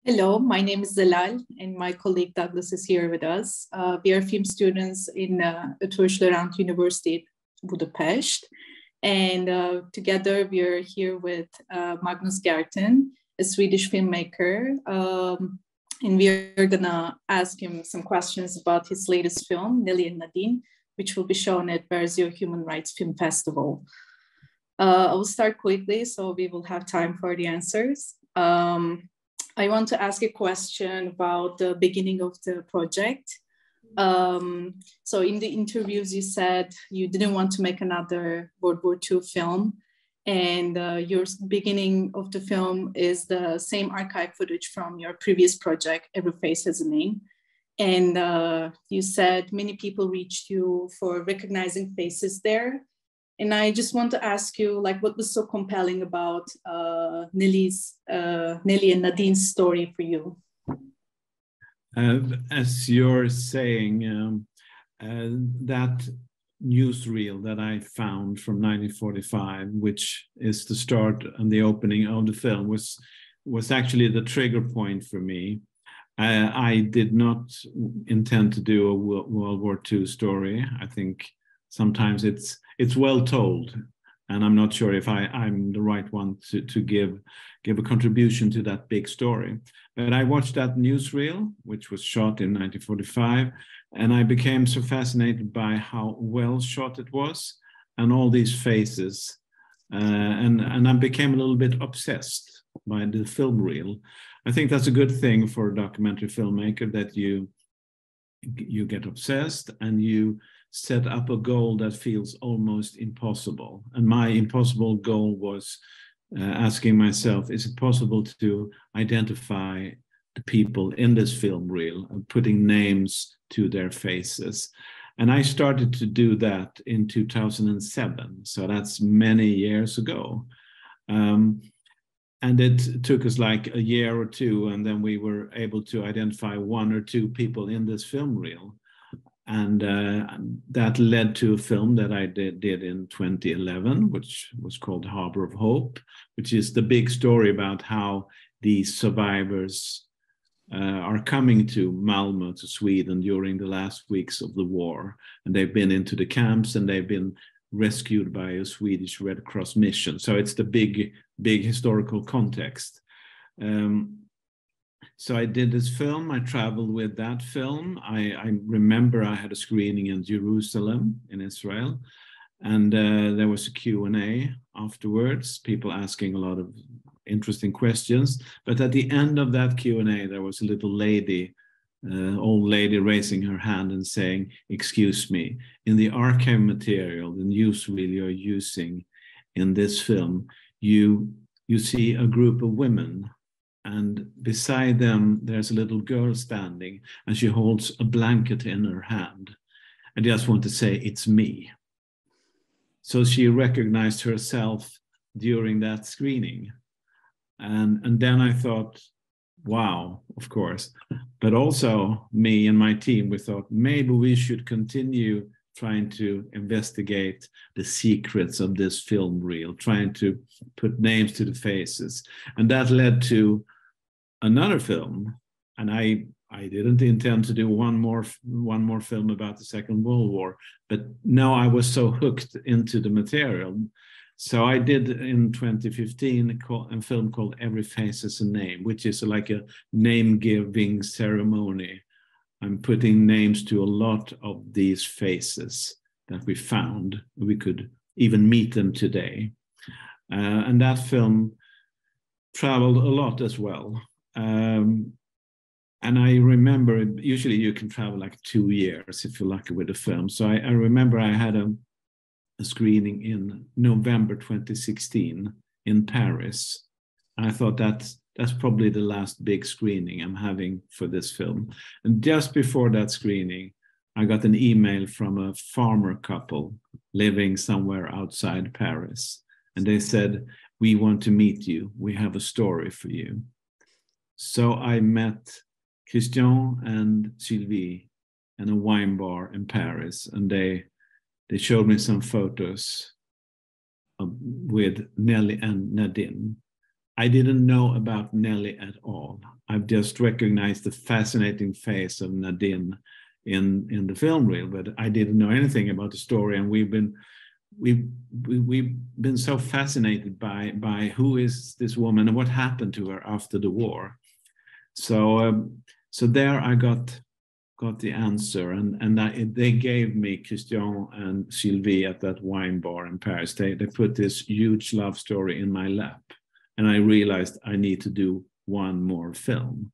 Hello, my name is Zelal, and my colleague Douglas is here with us. We are film students in Utrecht University, Budapest, and together we are here with Magnus Gertten, a Swedish filmmaker, and we are gonna ask him some questions about his latest film, Nelly and Nadine, which will be shown at UniVerzió Human Rights Film Festival. I will start quickly, so we will have time for the answers. I want to ask a question about the beginning of the project. So in the interviews, you said you didn't want to make another World War II film. And your beginning of the film is the same archive footage from your previous project, Every Face Has a Name. And you said many people reached you for recognizing faces there. And I just want to ask you, like, what was so compelling about Nelly and Nadine's story for you? As you're saying, that newsreel that I found from 1945, which is the start and the opening of the film, was actually the trigger point for me. I did not intend to do a World War II story. I think sometimes it's well told, and I'm not sure if I'm the right one to give a contribution to that big story. But I watched that newsreel, which was shot in 1945, and I became so fascinated by how well shot it was, and all these faces, and I became a little bit obsessed by the film reel. I think that's a good thing for a documentary filmmaker, that you get obsessed and you set up a goal that feels almost impossible. And my impossible goal was asking myself, is it possible to identify the people in this film reel and putting names to their faces? And I started to do that in 2007. So that's many years ago. And it took us like a year or two, and then we were able to identify one or two people in this film reel. And that led to a film that I did in 2011, which was called Harbor of Hope, which is the big story about how these survivors are coming to Malmö, to Sweden, during the last weeks of the war. And they've been into the camps, and they've been rescued by a Swedish Red Cross mission. So it's the big historical context. So I did this film. I traveled with that film. I remember I had a screening in Jerusalem in Israel, and there was a Q&A afterwards, people asking a lot of interesting questions. But at the end of that Q&A, there was a little lady, old lady, raising her hand and saying, "Excuse me, in the archive material, the newsreel you're using in this film, you see a group of women, and beside them there's a little girl standing, and she holds a blanket in her hand. I just want to say, it's me." So she recognized herself during that screening. And then I thought, wow, of course. But also me and my team, we thought maybe we should continue trying to investigate the secrets of this film reel, trying to put names to the faces. And that led to another film. And I didn't intend to do one more film about the Second World War, but now I was so hooked into the material. So I did in 2015 a film called Every Face Has a Name, which is like a name-giving ceremony. I'm putting names to a lot of these faces that we found. We could even meet them today. And that film traveled a lot as well. And I remember, usually you can travel like 2 years if you're lucky with a film. So I remember I had a screening in November 2016 in Paris. And I thought that's probably the last big screening I'm having for this film. And just before that screening, I got an email from a farmer couple living somewhere outside Paris. And they said, "We want to meet you. We have a story for you." So I met Christian and Sylvie in a wine bar in Paris, and they showed me some photos with Nelly and Nadine. I didn't know about Nelly at all. I've just recognized the fascinating face of Nadine in the film reel, but I didn't know anything about the story, and we've been so fascinated by who is this woman and what happened to her after the war. So so there I got the answer, and they gave me Christian and Sylvie at that wine bar in Paris. They put this huge love story in my lap, and I realized I need to do one more film.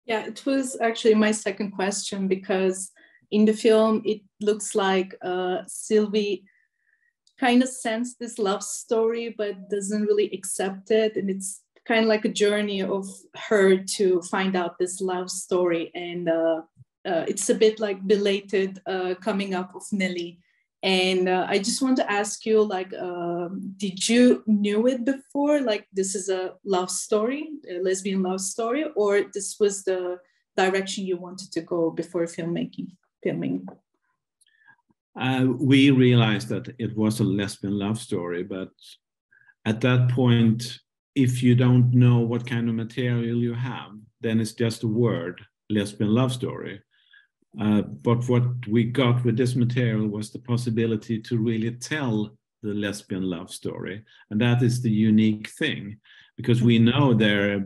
Yeah, it was actually my second question, because in the film, it looks like Sylvie kind of sensed this love story, but doesn't really accept it. And it's kind of like a journey of her to find out this love story. And it's a bit like belated coming up of Nelly. And I just want to ask you, like, did you knew it before? Like, this is a love story, a lesbian love story, or this was the direction you wanted to go before filming? We realized that it was a lesbian love story, but at that point, if you don't know what kind of material you have, then it's just a word, lesbian love story. But what we got with this material was the possibility to really tell the lesbian love story. And that is the unique thing, because we know there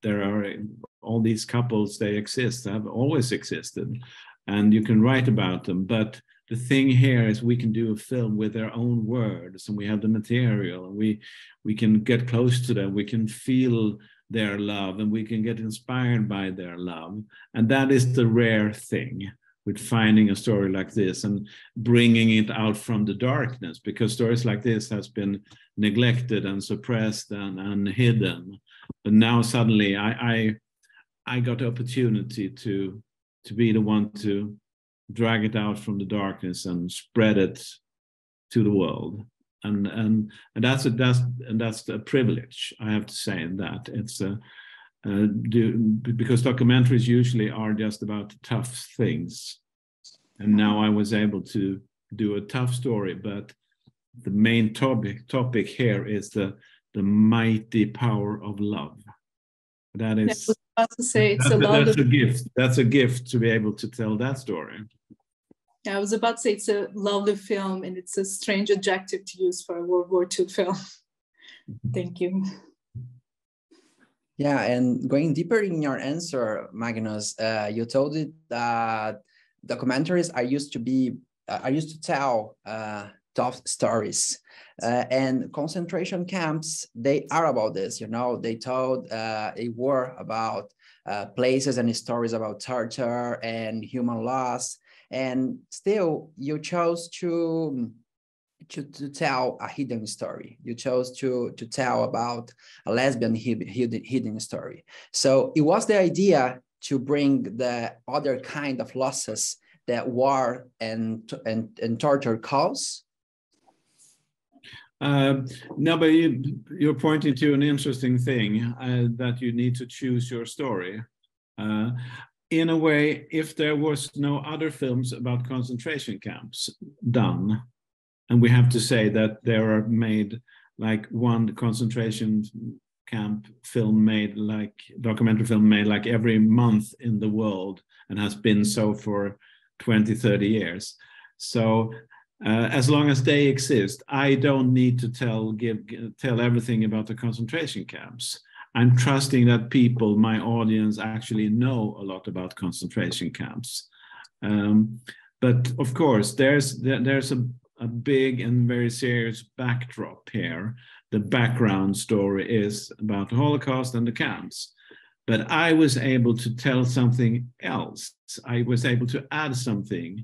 are all these couples, they exist, have always existed, and you can write about them. But the thing here is we can do a film with their own words, and we have the material, and we can get close to them, we can feel their love, and we can get inspired by their love. And that is the rare thing with finding a story like this and bringing it out from the darkness, because stories like this has been neglected and suppressed and hidden. But now suddenly I got the opportunity to be the one to drag it out from the darkness and spread it to the world. And that's a privilege, I have to say. In that it's because documentaries usually are just about tough things, and now I was able to do a tough story, but the main topic here is the mighty power of love. That is, I was about to say, that's a gift. That's a gift to be able to tell that story. I was about to say it's a lovely film, and it's a strange adjective to use for a World War II film. Thank you. Yeah, and going deeper in your answer, Magnus, you told it that documentaries are used to tell tough stories, and concentration camps, they are about this. You know, they told a war about places and stories about torture and human loss. And still, you chose to tell a hidden story. You chose to tell about a lesbian hidden story. So it was the idea to bring the other kind of losses that war and torture cause. No, but you're pointing to an interesting thing, that you need to choose your story. In a way, if there was no other films about concentration camps done, and we have to say that there are made like one concentration camp film made, like documentary film made like every month in the world, and has been so for 20, 30 years. So as long as they exist, I don't need to tell everything about the concentration camps. I'm trusting that people, my audience, actually know a lot about concentration camps. But of course, there's a big and very serious backdrop here. The background story is about the Holocaust and the camps. But I was able to tell something else. I was able to add something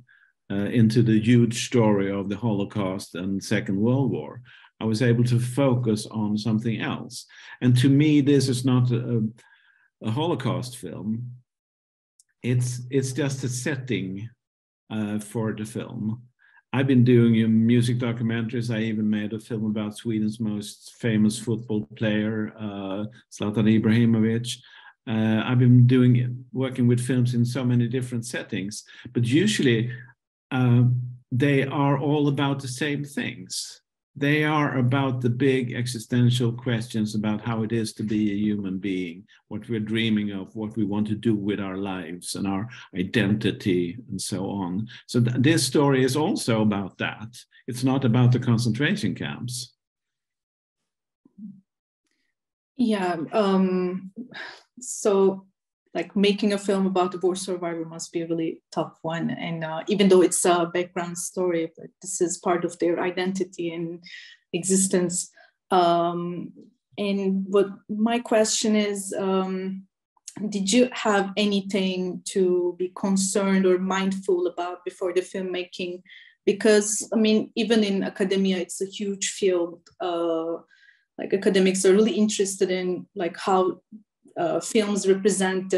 into the huge story of the Holocaust and Second World War. I was able to focus on something else. And to me, this is not a Holocaust film. It's just a setting for the film. I've been doing music documentaries. I even made a film about Sweden's most famous football player, Zlatan Ibrahimovic. I've been working with films in so many different settings, but usually they are all about the same things. they are about the big existential questions about how it is to be a human being, what we're dreaming of, what we want to do with our lives and our identity and so on. So this story is also about that. It's not about the concentration camps. Yeah, so like making a film about a war survivor must be a really tough one. And even though it's a background story, but this is part of their identity and existence. And what my question is, did you have anything to be concerned or mindful about before the filmmaking? Because, I mean, even in academia, it's a huge field. Like academics are really interested in like how films represent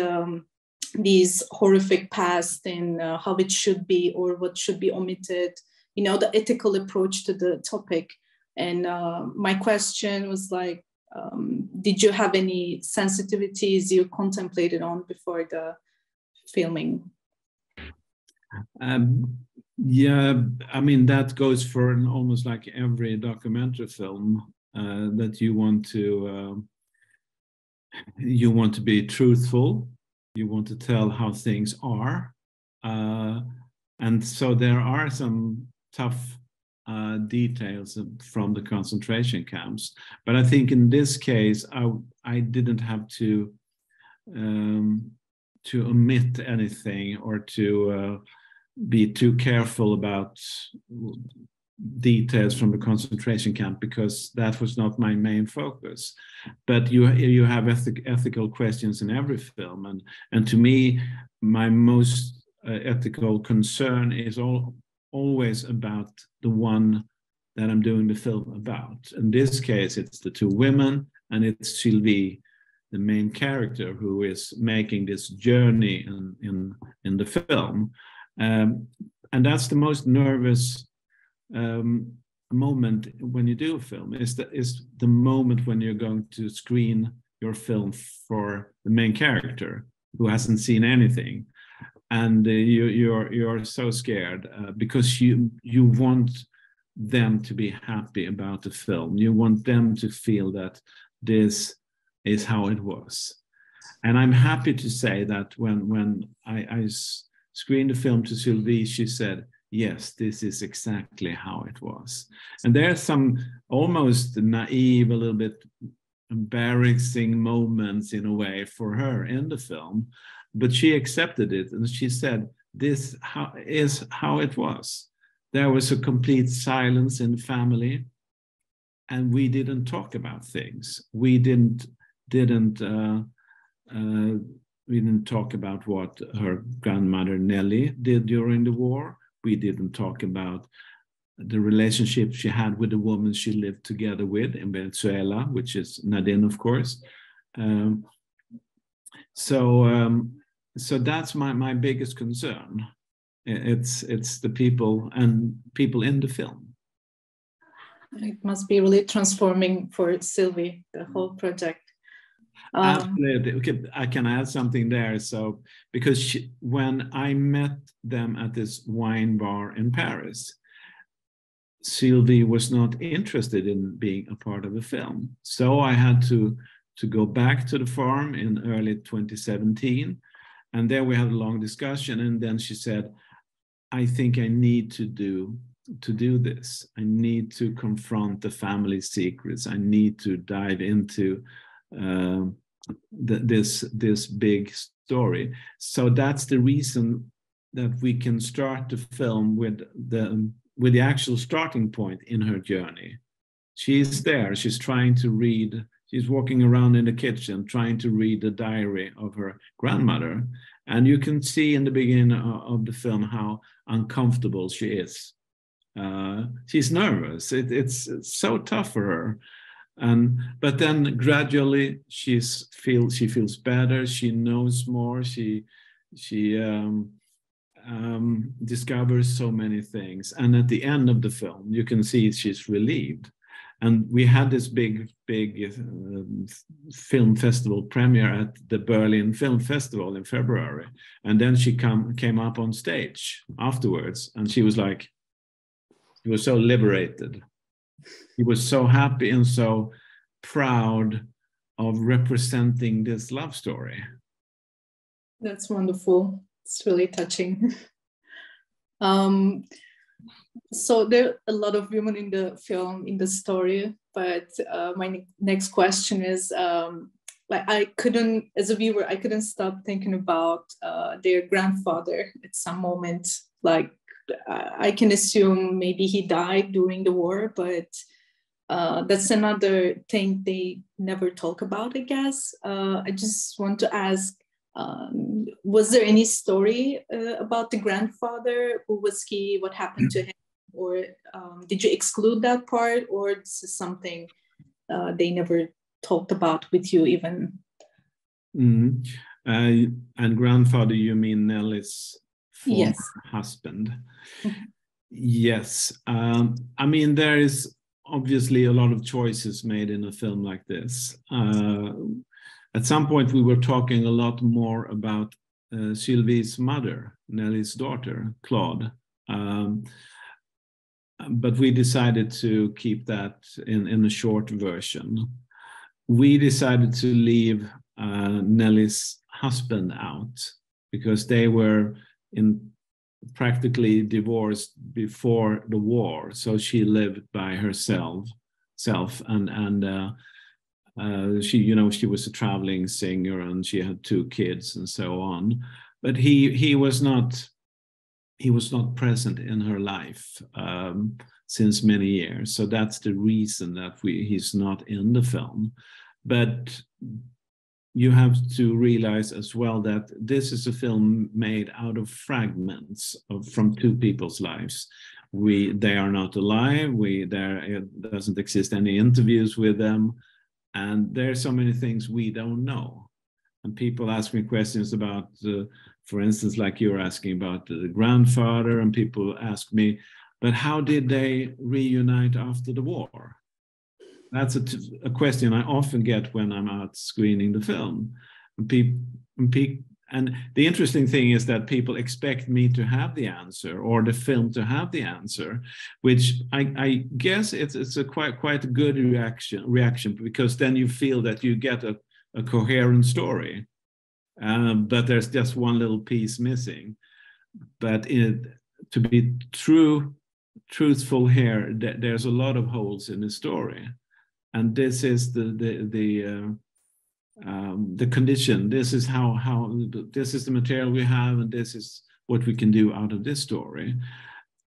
these horrific past and how it should be or what should be omitted, you know, the ethical approach to the topic. And my question was like, did you have any sensitivities you contemplated on before the filming? Yeah, I mean, that goes for almost like every documentary film, that you want to be truthful, you want to tell how things are, and so there are some tough details from the concentration camps. But I think in this case, I didn't have to omit anything or to be too careful about details from the concentration camp, because that was not my main focus. But you have ethical questions in every film, and to me, my most ethical concern is always about the one that I'm doing the film about. In this case, it's the two women, and it's Sylvie, the main character, who is making this journey in the film, and that's the most nervous moment when you do a film, is the moment when you're going to screen your film for the main character who hasn't seen anything, and you're so scared because you want them to be happy about the film. You want them to feel that this is how it was. And I'm happy to say that when I screened the film to Sylvie, she said, yes, this is exactly how it was. And there's some almost naive, a little bit embarrassing moments in a way for her in the film, but she accepted it and she said, this is how it was. There was a complete silence in the family, and we didn't talk about things. We didn't talk about what her grandmother Nelly did during the war. We didn't talk about the relationship she had with the woman she lived together with in Venezuela, which is Nadine, of course. So that's my biggest concern. It's the people and people in the film. It must be really transforming for Sylvie, the whole project. Absolutely. Okay, I can add something there. So, because when I met them at this wine bar in Paris, Sylvie was not interested in being a part of the film. So I had to go back to the farm in early 2017. And there we had a long discussion. And then she said, I think I need to do this. I need to confront the family secrets. I need to dive into this big story. So that's the reason that we can start the film with the actual starting point in her journey. She's there, she's trying to read, she's walking around in the kitchen trying to read the diary of her grandmother, and you can see in the beginning of the film how uncomfortable she is. She's nervous. It's so tough for her. But then gradually she feels better. She knows more. She discovers so many things. And at the end of the film, you can see she's relieved. And we had this big film festival premiere at the Berlin Film Festival in February. And then she came up on stage afterwards, and she was like, she was so liberated. he was so happy and so proud of representing this love story. That's wonderful. It's really touching. So there are a lot of women in the film, in the story, but my next question is, like, I couldn't, as a viewer, I couldn't stop thinking about their grandfather at some moment. Like, I can assume maybe he died during the war, but that's another thing they never talk about, I guess. I just want to ask, was there any story about the grandfather? Who was he? What happened to him? Or did you exclude that part? Or this is something they never talked about with you even? And grandfather, you mean Nelly's former husband? Yes. I mean, there is obviously a lot of choices made in a film like this. At some point, we were talking a lot more about Sylvie's mother, Nelly's daughter, Claude. But we decided to keep that in a short version. We decided to leave Nelly's husband out because they were practically divorced before the war. So she lived by herself, and she, you know, she was a traveling singer and she had 2 kids and so on. But he was not present in her life since many years. So that's the reason that he's not in the film. But you have to realize as well that this is a film made out of fragments from 2 people's lives. They are not alive. It doesn't exist any interviews with them. And there are so many things we don't know. And people ask me questions about, for instance, like you're asking about the grandfather, and people ask me, but how did they reunite after the war? That's a question I often get when I'm out screening the film. And the interesting thing is that people expect me to have the answer, or the film to have the answer, which I guess it's a quite a good reaction, because then you feel that you get a coherent story. But there's just one little piece missing. But to be truthful here, there's a lot of holes in the story. And this is the condition. This is how this is the material we have, and this is what we can do out of this story.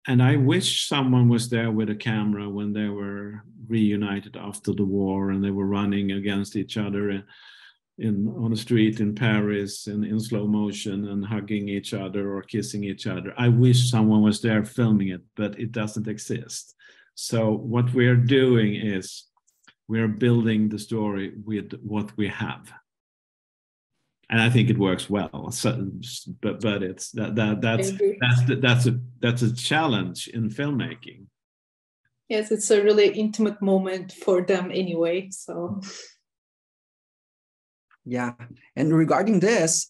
And I wish someone was there with a camera when they were reunited after the war, and they were running against each other on the street in Paris in slow motion, and hugging each other or kissing each other. I wish someone was there filming it, but it doesn't exist. So what we're doing is we're building the story with what we have, and I think it works well. So, but it's that's a challenge in filmmaking. Yes, it's a really intimate moment for them anyway. So. Yeah, and regarding this,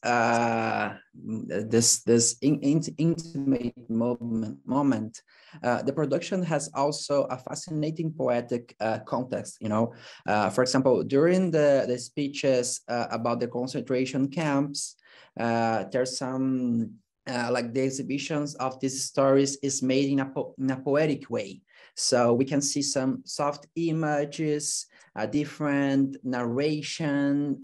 this intimate moment, the production has also a fascinating poetic context. You know, for example, during the speeches about the concentration camps, there's some like the exhibitions of these stories is made in a poetic way. So we can see some soft images, a different narration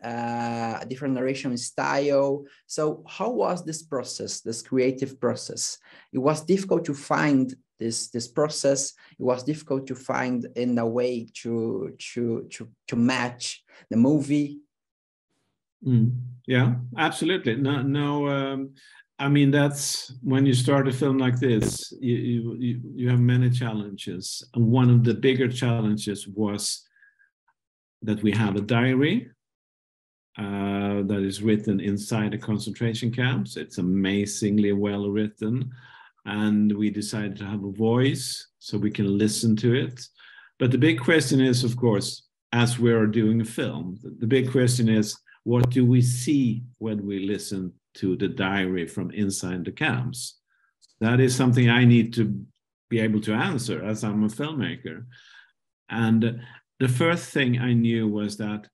style. So how was this process, this creative process? It was difficult to find this process. It was difficult to find in a way to match the movie. Yeah, absolutely. No. I mean, that's when you start a film like this, you have many challenges. And one of the bigger challenges was that we have a diary that is written inside the concentration camps. It's amazingly well written. And we decided to have a voice so we can listen to it. But the big question is, of course, as we're doing a film, the big question is, what do we see when we listen to the diary from inside the camps? That is something I need to be able to answer as I'm a filmmaker. And the first thing I knew was that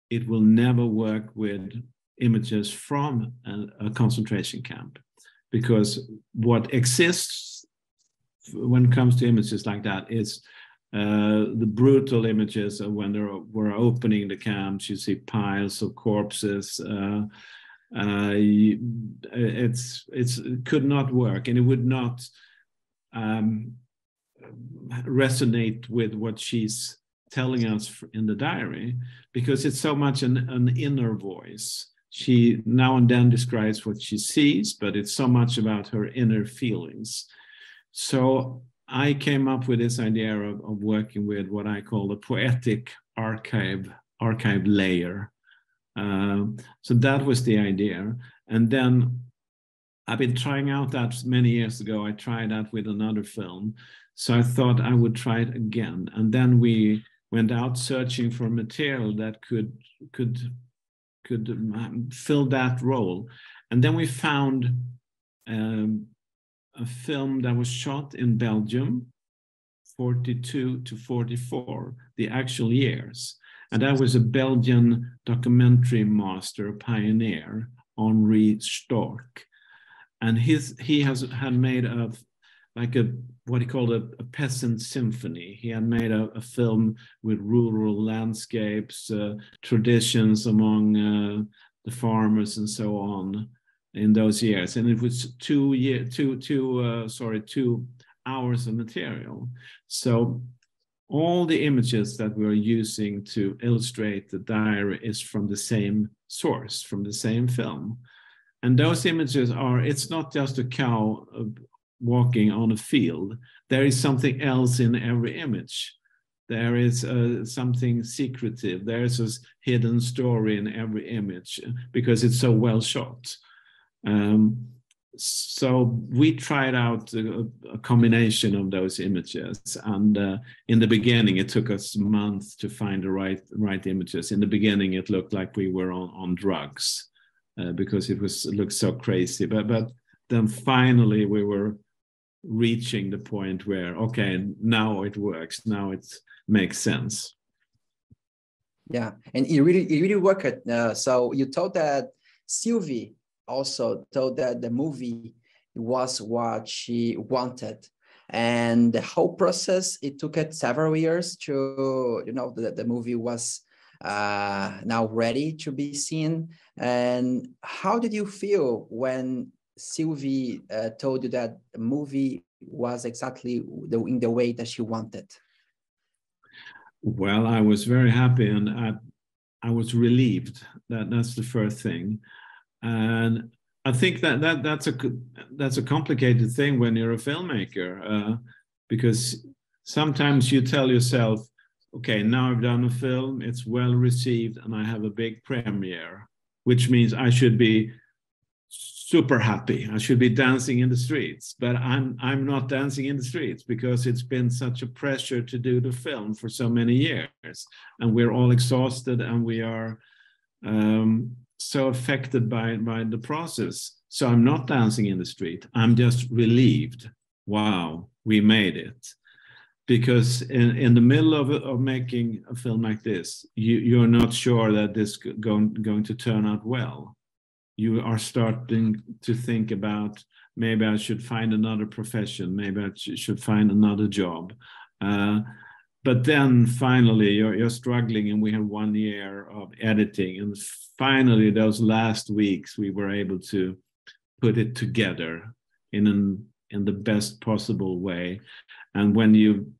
it will never work with images from a concentration camp, because what exists when it comes to images like that is the brutal images of when they were opening the camps. You see piles of corpses. It could not work, and it would not resonate with what she's telling us in the diary, because it's so much an inner voice. She now and then describes what she sees, but it's so much about her inner feelings. So I came up with this idea of working with what I call the poetic archive layer. So that was the idea. And then I've been trying out that many years ago. I tried that with another film. So I thought I would try it again. And then we went out searching for material that could fill that role. And then we found a film that was shot in Belgium, 42 to 44, the actual years. And that was a Belgian documentary master, pioneer, Henri Stork. And he had made what he called a peasant symphony. He had made a film with rural landscapes, traditions among the farmers and so on in those years. And it was 2 hours of material. So all the images that we're using to illustrate the diary is from the same source, from the same film. And those images it's not just a cow walking on a field. There is something else in every image. There is something secretive. There is a hidden story in every image because it's so well shot. So we tried out a combination of those images, and in the beginning it took us months to find the right images. In the beginning it looked like we were on drugs because it looked so crazy, but then finally we were reaching the point where, okay, now it works, now it makes sense. Yeah, and it really worked. So you told that Sylvie also told that the movie was what she wanted, and the whole process, it took it several years to, the movie was now ready to be seen. And how did you feel when Sylvie told you that the movie was exactly in the way that she wanted? Well, I was very happy, and I was relieved. That's the first thing. And I think that's a complicated thing when you're a filmmaker, because sometimes you tell yourself, okay, now I've done a film, it's well received, and I have a big premiere, which means I should be super happy. I should be dancing in the streets, but I'm not dancing in the streets because it's been such a pressure to do the film for so many years, and we're all exhausted, and we are so affected by the process. So I'm not dancing in the street. I'm just relieved. Wow, we made it. Because in the middle of making a film like this, you're not sure that this is going to turn out well. You are starting to think about, maybe I should find another profession, maybe I should find another job. But then finally you're struggling, and we have 1 year of editing, and finally those last weeks we were able to put it together in the best possible way. And when you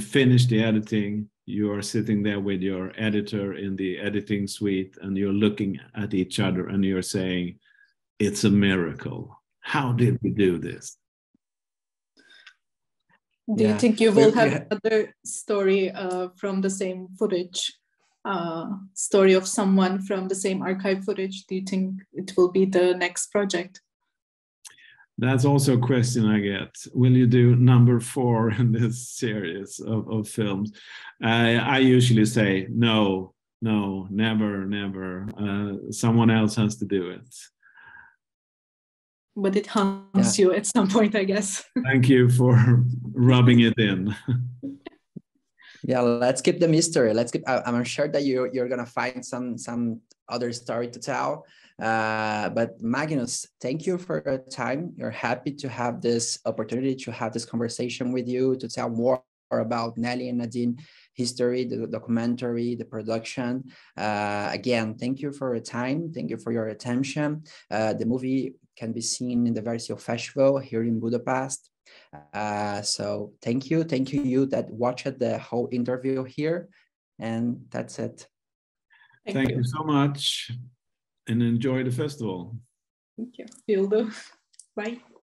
finish the editing, you are sitting there with your editor in the editing suite, and you're looking at each other and you're saying, it's a miracle. How did we do this? Do you think you will have another story from the same footage, story of someone from the same archive footage? Do you think it will be the next project? That's also a question I get. Will you do number 4 in this series of films? I usually say, no, never. Someone else has to do it. But it haunts you at some point, I guess. Thank you for rubbing it in. Yeah, let's keep the mystery. Let's keep. I'm sure that you're gonna find some other story to tell. But Magnus, thank you for your time. You're happy to have this opportunity to have this conversation with you to tell more about Nelly and Nadine history, the documentary, the production. Again, thank you for your time. Thank you for your attention. The movie can be seen in the UniVerzió Festival here in Budapest. So thank you you that watched the whole interview here, and that's it. Thank you so much, and enjoy the festival. Thank you. Will do. Bye.